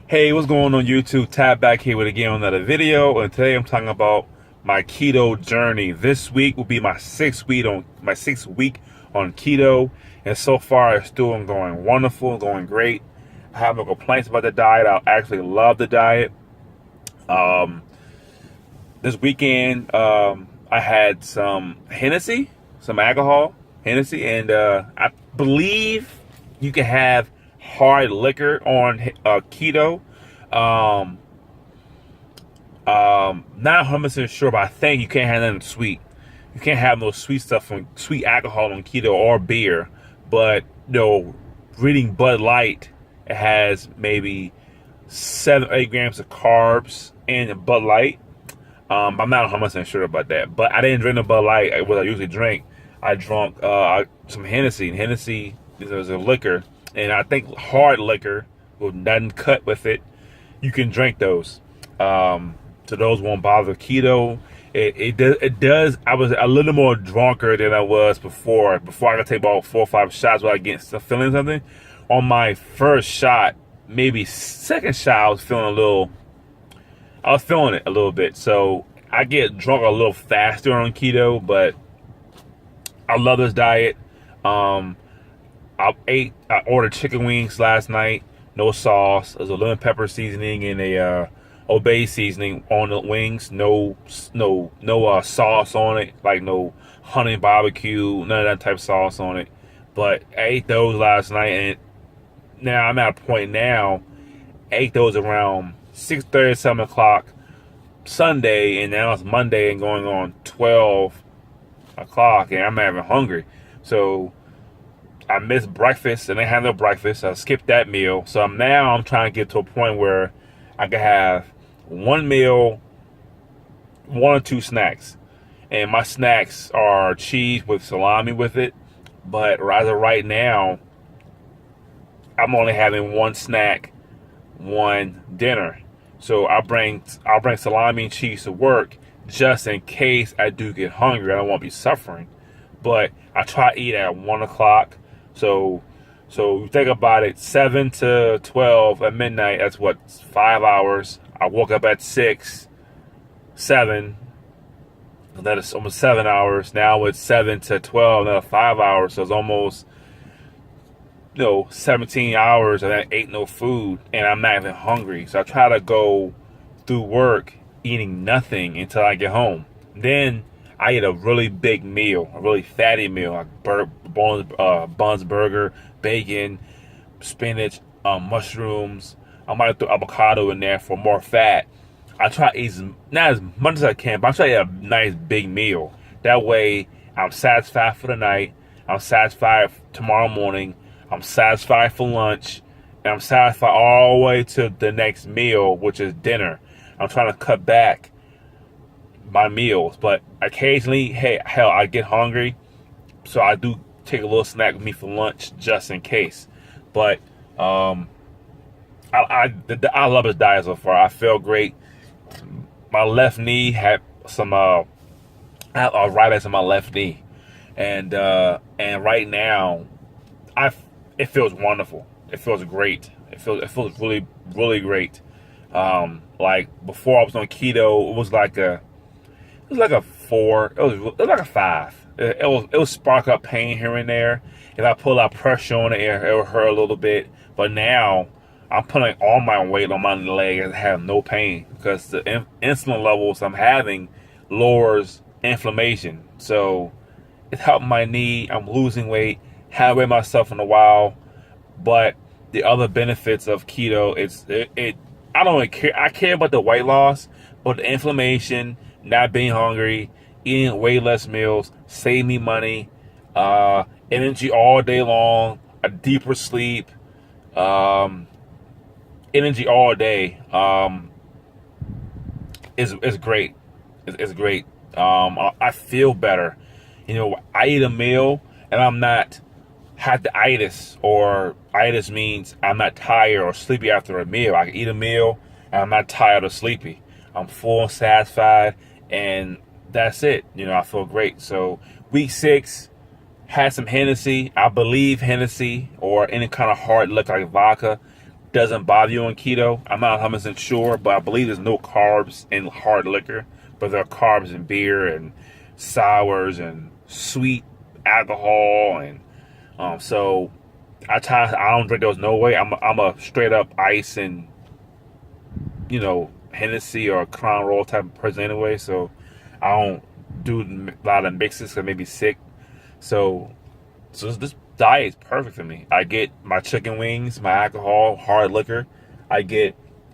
Hey, what's going on YouTube? Tab back here with again another video, and today I'm talking about my keto journey. This week will be my sixth week on keto, and so far it's still going wonderful, going great. I have no complaints about the diet. I actually love the diet. Um, this weekend I had some Hennessy, some alcohol, Hennessy, and I believe you can have hard liquor on keto. Um, Not 100% sure, but I think you can't have nothing sweet. You can't have no sweet stuff from sweet alcohol on keto or beer. But reading Bud Light, it has maybe 7 or 8 grams of carbs in Bud Light. I'm not 100% sure about that, but I didn't drink the Bud Light what I usually drink. I drank some Hennessy, and Hennessy is a liquor, and I think hard liquor with nothing cut with it, you can drink those. So those won't bother keto. It does. I was a little more drunker than I was before. Before I could take about 4 or 5 shots without getting feeling something. On my first shot, maybe second shot, I was feeling it a little bit. So I get drunk a little faster on keto, but I love this diet. I ordered chicken wings last night, no sauce. There's a lemon pepper seasoning and a obey seasoning on the wings. No sauce on it, like no honey barbecue, none of that type of sauce on it. But I ate those last night, and now I'm at a point now. I ate those around 6:30, 7 o'clock Sunday, and now it's Monday and going on 12 o'clock, and I'm having hungry. So I missed breakfast, and I had no breakfast. I skipped that meal. So I'm trying to get to a point where I can have one meal, 1 or 2 snacks. And my snacks are cheese with salami with it. But as of right now, I'm only having one snack, one dinner. So I'll bring salami and cheese to work just in case I do get hungry. I don't want to be suffering. But I try to eat at 1 o'clock. So you think about it, 7 to 12 at midnight, that's what, 5 hours. I woke up at 6, 7, and that is almost 7 hours. Now it's 7 to 12, another 5 hours. So it's almost 17 hours, and I ate no food, and I'm not even hungry. So I try to go through work eating nothing until I get home. Then I eat a really big meal, a really fatty meal, like buns, burger, bacon, spinach, mushrooms. I might throw avocado in there for more fat. I try to eat not as much as I can, but I try to eat a nice big meal. That way, I'm satisfied for the night. I'm satisfied tomorrow morning. I'm satisfied for lunch, and I'm satisfied all the way to the next meal, which is dinner. I'm trying to cut back my meals, but occasionally, hell, I get hungry, so I do take a little snack with me for lunch just in case. But I love this diet so far. I feel great. My left knee had some I have arthritis in my left knee, and right now it feels wonderful. It feels great. It feels really, really great. Like before I was on keto, it was like a 4. It was like a 5. It will spark up pain here and there. If I put a lot of pressure on it, it will hurt a little bit. But now I'm putting all my weight on my leg and have no pain because the insulin levels I'm having lowers inflammation. So it helped my knee. I'm losing weight. Haven't weighed myself in a while. But the other benefits of keto, I don't really care. I care about the weight loss, but the inflammation, not being hungry, eating way less meals, save me money, energy all day long, a deeper sleep, energy all day. Is great. It's great. I feel better. I eat a meal and I'm not have the itis, or itis means I'm not tired or sleepy after a meal. I can eat a meal and I'm not tired or sleepy. I'm full and satisfied, and that's it. I feel great. So week 6, had some Hennessy. I believe Hennessy or any kind of hard liquor like vodka doesn't bother you on keto. I'm not 100% sure, but I believe there's no carbs in hard liquor, but there are carbs in beer and sours and sweet alcohol, and so I don't drink those no way. I'm a straight up ice and Hennessy or Crown Royal type of person anyway. So I don't do a lot of mixes because I may be sick. So this diet is perfect for me. I get my chicken wings, my alcohol, hard liquor. I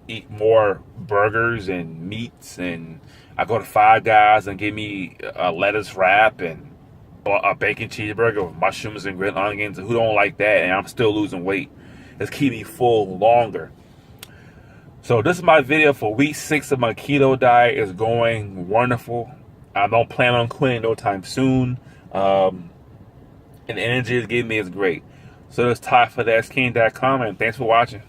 eat more burgers and meats, and I go to Five Guys and give me a lettuce wrap and a bacon cheeseburger with mushrooms and grilled onions. Who don't like that? And I'm still losing weight. It's keeping me full longer. So this is my video for week 6 of my keto diet. It's going wonderful. I don't plan on quitting no time soon. And the energy it's giving me is great. So that's Ty for TheXKing.com, and thanks for watching.